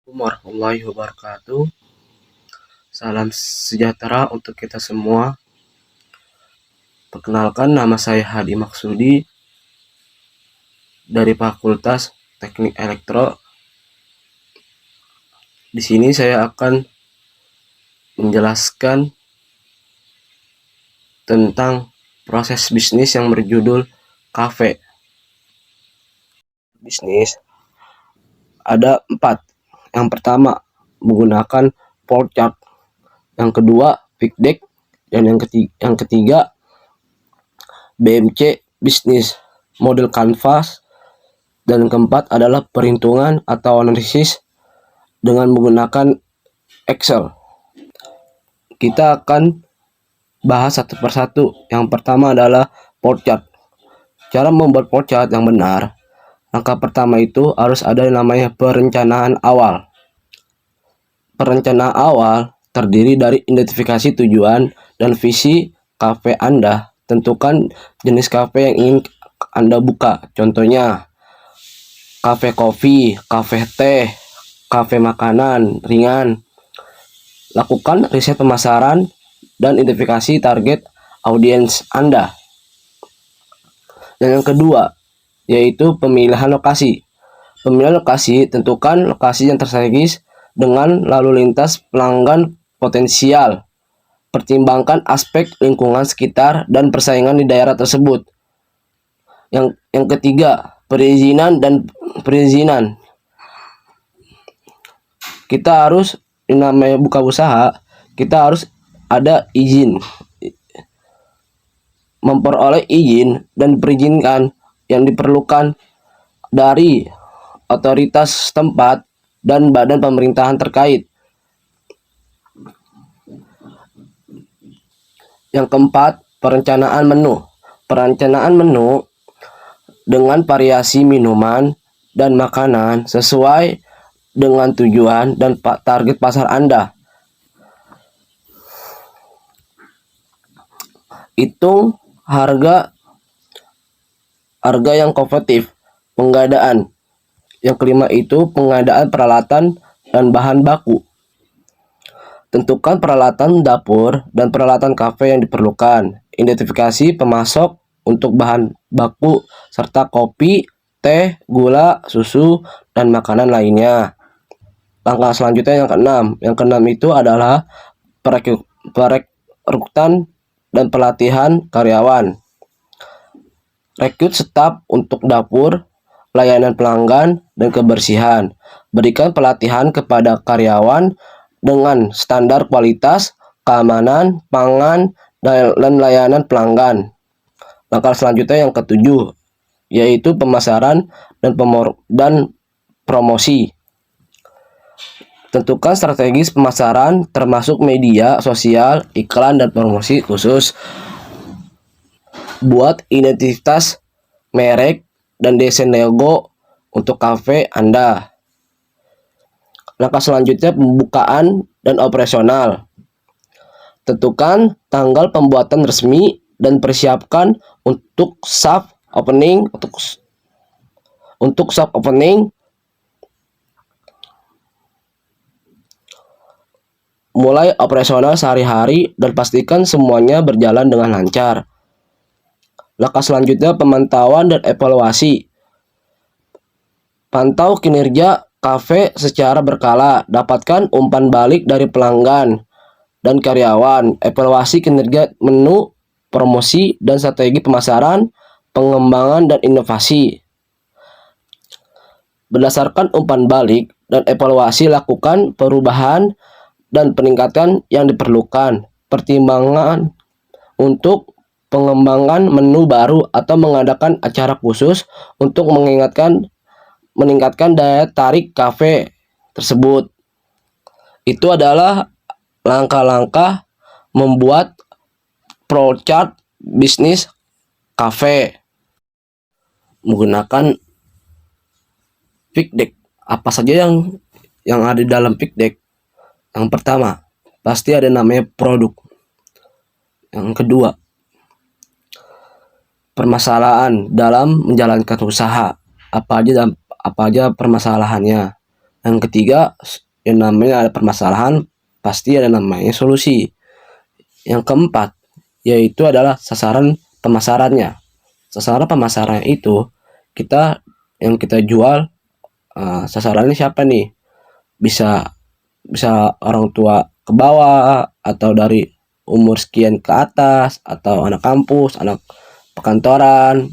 Assalamualaikum warahmatullahi wabarakatuh. Salam sejahtera untuk kita semua. Perkenalkan, nama saya Hadi Maksudi dari Fakultas Teknik Elektro. Di sini saya akan menjelaskan tentang proses bisnis yang berjudul kafe. Bisnis ada 4. Yang pertama menggunakan flowchart, yang kedua pitch deck, dan yang ketiga BMC bisnis model canvas, dan yang keempat adalah perhitungan atau analisis dengan menggunakan Excel. Kita akan bahas satu persatu. Yang pertama adalah flowchart. Cara membuat flowchart yang benar, langkah pertama itu harus ada yang namanya perencanaan awal. Perencanaan awal terdiri dari identifikasi tujuan dan visi kafe Anda. Tentukan jenis kafe yang ingin Anda buka. Contohnya kafe kopi, kafe teh, kafe makanan ringan. Lakukan riset pemasaran dan identifikasi target audiens Anda. Dan yang kedua yaitu pemilihan lokasi. Pemilihan lokasi, tentukan lokasi yang strategis dengan lalu lintas pelanggan potensial. Pertimbangkan aspek lingkungan sekitar dan persaingan di daerah tersebut. Yang ketiga, perizinan. Kita harus, namanya buka usaha, kita harus ada izin, memperoleh izin dan perizinkan yang diperlukan dari otoritas setempat dan badan pemerintahan terkait. Yang keempat, perencanaan menu. Perencanaan menu dengan variasi minuman dan makanan sesuai dengan tujuan dan target pasar Anda. Hitung harga yang kompetitif. Pengadaan. Yang kelima itu pengadaan peralatan dan bahan baku. Tentukan peralatan dapur dan peralatan kafe yang diperlukan. Identifikasi pemasok untuk bahan baku serta kopi, teh, gula, susu, dan makanan lainnya. Langkah selanjutnya yang keenam. Yang keenam itu adalah perekrutan dan pelatihan karyawan. Rekrut staf untuk dapur, layanan pelanggan, dan kebersihan. Berikan pelatihan kepada karyawan dengan standar kualitas, keamanan, pangan, dan layanan pelanggan. Langkah selanjutnya yang ketujuh, yaitu pemasaran dan promosi. Tentukan strategis pemasaran termasuk media sosial, iklan, dan promosi khusus. Buat identitas merek dan desain logo untuk kafe Anda. Langkah selanjutnya pembukaan dan operasional. Tentukan tanggal pembuatan resmi dan persiapkan untuk soft opening. Untuk soft opening, mulai operasional sehari-hari dan pastikan semuanya berjalan dengan lancar. Langkah selanjutnya pemantauan dan evaluasi. Pantau kinerja kafe secara berkala, dapatkan umpan balik dari pelanggan dan karyawan, evaluasi kinerja menu, promosi, dan strategi pemasaran, pengembangan, dan inovasi. Berdasarkan umpan balik dan evaluasi, lakukan perubahan dan peningkatan yang diperlukan. Pertimbangan untuk pengembangan menu baru atau mengadakan acara khusus untuk meningkatkan daya tarik kafe tersebut. Itu adalah langkah-langkah membuat flowchart bisnis kafe menggunakan pitch deck. Apa saja yang ada di dalam pitch deck? Yang pertama, pasti ada namanya produk. Yang kedua, permasalahan dalam menjalankan usaha. Apa aja permasalahannya. Yang ketiga, yang namanya ada permasalahan, pasti ada namanya solusi. Yang keempat, yaitu adalah sasaran pemasarannya. Sasaran pemasaran itu yang kita jual, sasarannya siapa nih? Bisa bisa orang tua ke bawah, atau dari umur sekian ke atas, atau anak kampus, anak perkantoran.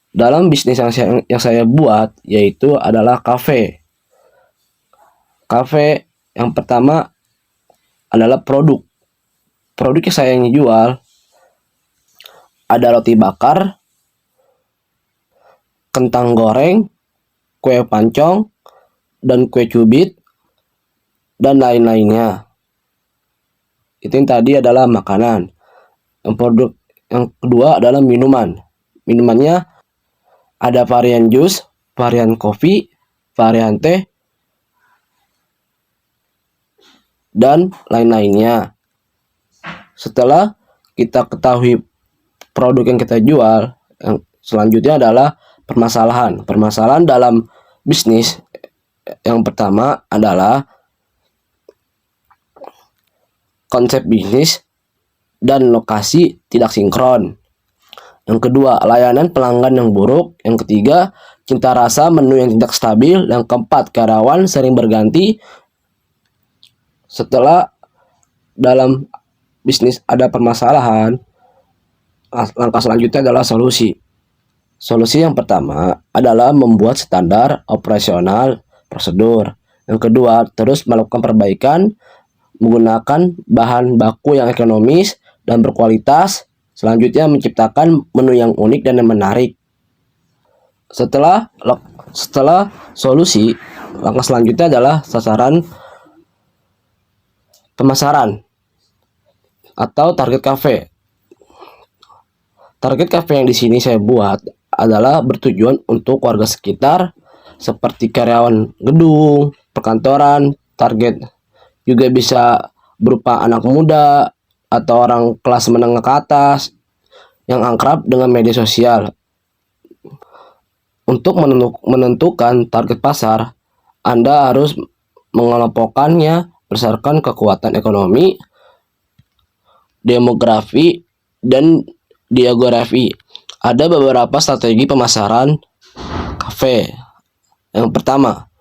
Dalam bisnis yang saya buat, yaitu adalah kafe. Kafe yang pertama adalah produk. Produk yang saya jual ada roti bakar, kentang goreng, kue pancong, dan kue cubit, dan lain-lainnya. Itu yang tadi adalah makanan. Yang produk yang kedua adalah minuman. Minumannya ada varian jus, varian kopi, varian teh, dan lain-lainnya. Setelah kita ketahui produk yang kita jual, yang selanjutnya adalah permasalahan. Permasalahan dalam bisnis yang pertama adalah konsep bisnis dan lokasi tidak sinkron. Yang kedua, layanan pelanggan yang buruk. Yang ketiga, cinta rasa menu yang tidak stabil. Yang keempat, karyawan sering berganti. Setelah dalam bisnis ada permasalahan, langkah selanjutnya adalah solusi. Solusi yang pertama adalah membuat standar operasional prosedur. Yang kedua, terus melakukan perbaikan menggunakan bahan baku yang ekonomis dan berkualitas. Selanjutnya menciptakan menu yang unik dan yang menarik. Setelah solusi, langkah selanjutnya adalah sasaran pemasaran atau target cafe. Target cafe yang di sini saya buat adalah bertujuan untuk warga sekitar seperti karyawan gedung, perkantoran. Target juga bisa berupa anak muda atau orang kelas menengah ke atas yang akrab dengan media sosial. Untuk menentukan target pasar, Anda harus mengelompokkannya berdasarkan kekuatan ekonomi, demografi, dan geografi. Ada beberapa strategi pemasaran kafe. Yang pertama,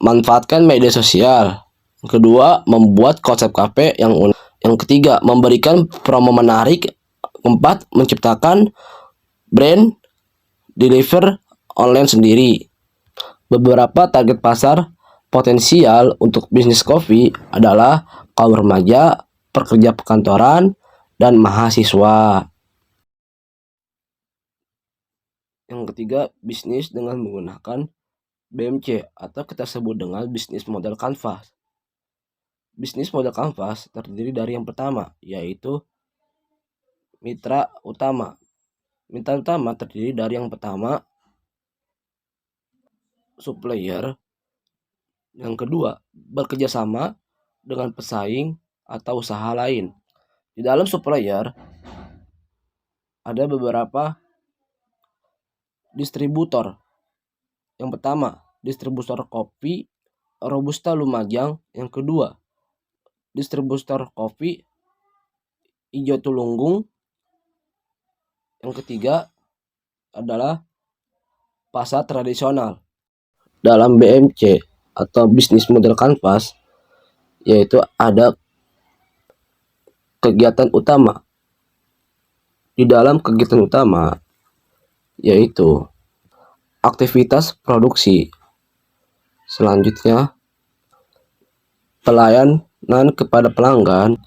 manfaatkan media sosial. Yang kedua, membuat konsep kafe yang unik. Yang ketiga, memberikan promo menarik. Keempat, menciptakan brand deliver online sendiri. Beberapa target pasar potensial untuk bisnis kopi adalah kaum remaja, pekerja perkantoran, dan mahasiswa. Yang ketiga, bisnis dengan menggunakan BMC atau kita sebut dengan bisnis model kanvas. Bisnis model kanvas terdiri dari yang pertama, yaitu mitra utama. Mitra utama terdiri dari yang pertama, supplier. Yang kedua, bekerja sama dengan pesaing atau usaha lain. Di dalam supplier ada beberapa distributor. Yang pertama, distributor kopi Robusta Lumajang. Yang kedua, distributor kopi Ijo Tulunggung. Yang ketiga adalah pasar tradisional. Dalam BMC atau bisnis model kanvas, yaitu ada kegiatan utama. Di dalam kegiatan utama yaitu aktivitas produksi. Selanjutnya pelayanan kepada pelanggan,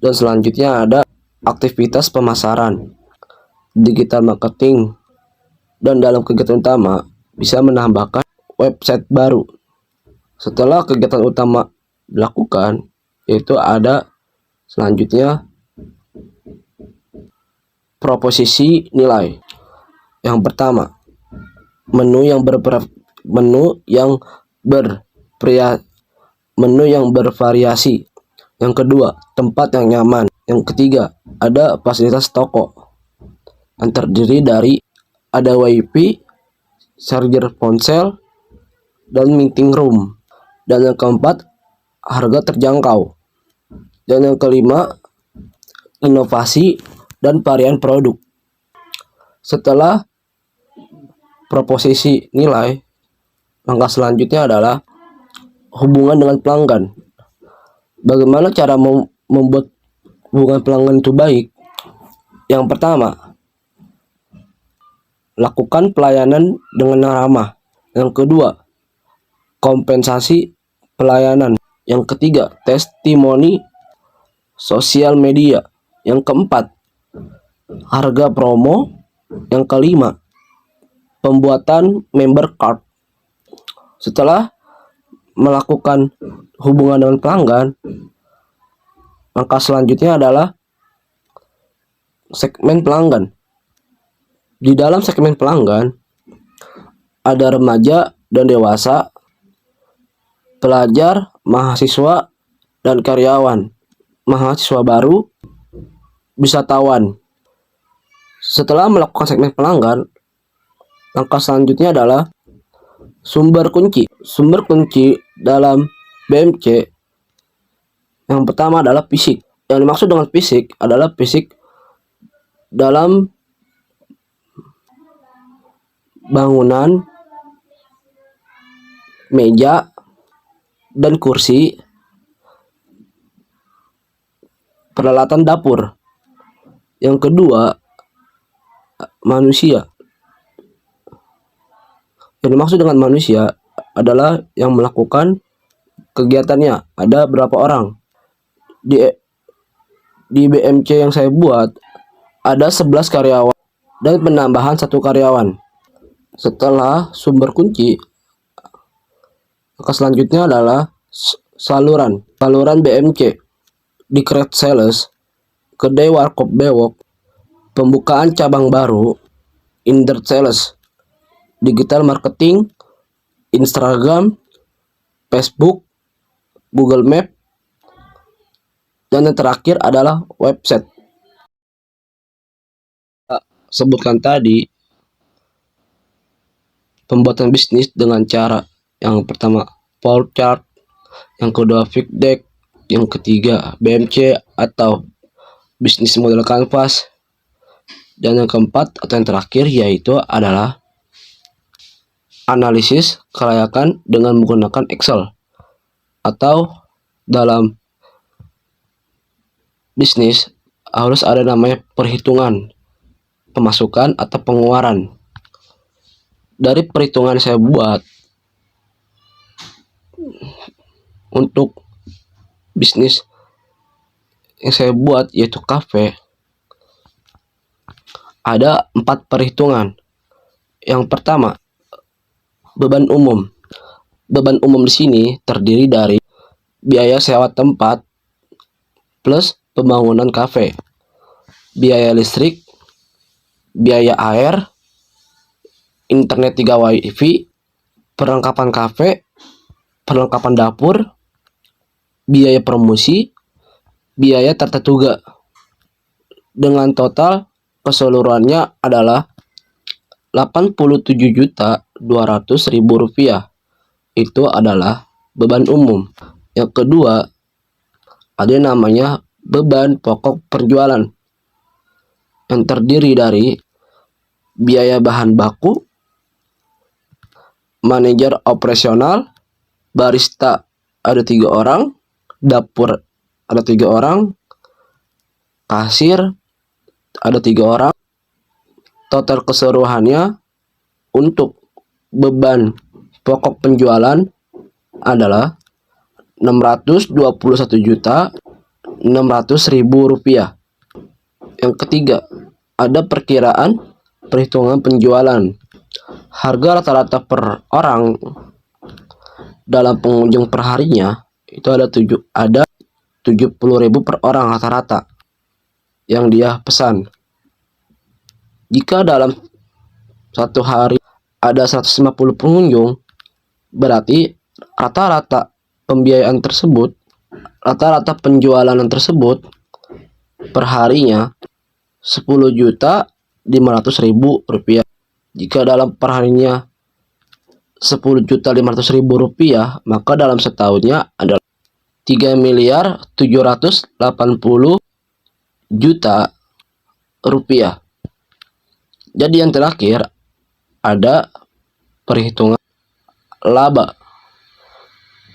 dan selanjutnya ada aktivitas pemasaran, digital marketing, dan dalam kegiatan utama bisa menambahkan website baru. Setelah kegiatan utama dilakukan, yaitu ada selanjutnya proposisi nilai. Yang pertama, menu yang bervariasi. Yang kedua, tempat yang nyaman. Yang ketiga, ada fasilitas toko yang terdiri dari ada WiFi, charger ponsel, dan meeting room. Dan yang keempat, harga terjangkau. Dan yang kelima, inovasi dan varian produk. Setelah proposisi nilai, langkah selanjutnya adalah hubungan dengan pelanggan. Bagaimana cara membuat hubungan pelanggan itu baik? Yang pertama, lakukan pelayanan dengan ramah. Yang kedua, kompensasi pelayanan. Yang ketiga, testimoni sosial media. Yang keempat, harga promo. Yang kelima, pembuatan member card. Setelah melakukan hubungan dengan pelanggan, langkah selanjutnya adalah segmen pelanggan. Di dalam segmen pelanggan ada remaja dan dewasa, pelajar, mahasiswa, dan karyawan, mahasiswa baru, wisatawan. Setelah melakukan segmen pelanggan, langkah selanjutnya adalah sumber kunci. Sumber kunci dalam BMC yang pertama adalah fisik. Yang dimaksud dengan fisik adalah fisik dalam bangunan, meja, dan kursi, peralatan dapur. Yang kedua, manusia. Yang dimaksud dengan manusia adalah yang melakukan kegiatannya. Ada berapa orang? Di BMC yang saya buat ada 11 karyawan dan penambahan 1 karyawan. Setelah sumber kunci, maka selanjutnya adalah saluran BMC di Create Sales, kedai warkop bewok, pembukaan cabang baru, indirect sales, digital marketing, Instagram, Facebook, Google Map, dan yang terakhir adalah website. Sebutkan tadi pembuatan bisnis dengan cara yang pertama flow chart, yang kedua fig deck, yang ketiga BMC atau bisnis model canvas, dan yang keempat atau yang terakhir yaitu adalah analisis kelayakan dengan menggunakan Excel. Atau dalam bisnis harus ada namanya perhitungan pemasukan atau pengeluaran. Dari perhitungan saya buat untuk bisnis yang saya buat yaitu kafe, ada 4 perhitungan. Yang pertama, beban umum. Beban umum di sini terdiri dari biaya sewa tempat plus pembangunan kafe, biaya listrik, biaya air, internet 3 wifi, perlengkapan kafe, perlengkapan dapur, biaya promosi, biaya tata tuga. Dengan total keseluruhannya adalah Rp87.200.000. Itu adalah beban umum. Yang kedua, ada yang namanya beban pokok penjualan yang terdiri dari biaya bahan baku, manajer operasional, barista ada 3 orang, dapur ada 3 orang, kasir ada 3 orang. Total keseluruhannya untuk beban pokok penjualan adalah Rp621.600.000. Yang ketiga, ada perkiraan perhitungan penjualan. Harga rata-rata per orang dalam pengunjung per harinya itu ada 70.000 per orang rata-rata yang dia pesan. Jika dalam satu hari ada 150 pengunjung, berarti rata-rata pembiayaan tersebut, rata-rata penjualan tersebut per harinya Rp10.500.000. Jika dalam perharinya Rp10.500.000, maka dalam setahunnya adalah 3.780.000.000 rupiah. Jadi yang terakhir ada perhitungan laba.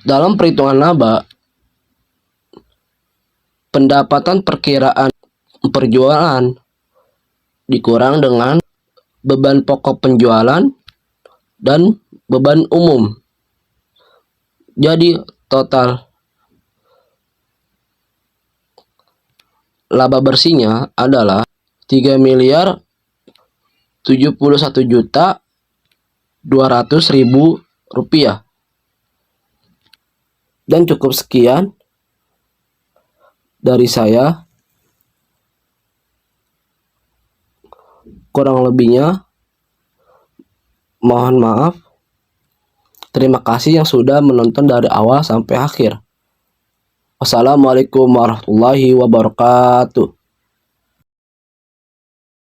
Dalam perhitungan laba, pendapatan perkiraan perjualan dikurang dengan beban pokok penjualan dan beban umum. Jadi total laba bersihnya adalah 3.071.200.000 rupiah. Dan cukup sekian dari saya. Kurang lebihnya mohon maaf. Terima kasih yang sudah menonton dari awal sampai akhir. Wassalamualaikum warahmatullahi wabarakatuh.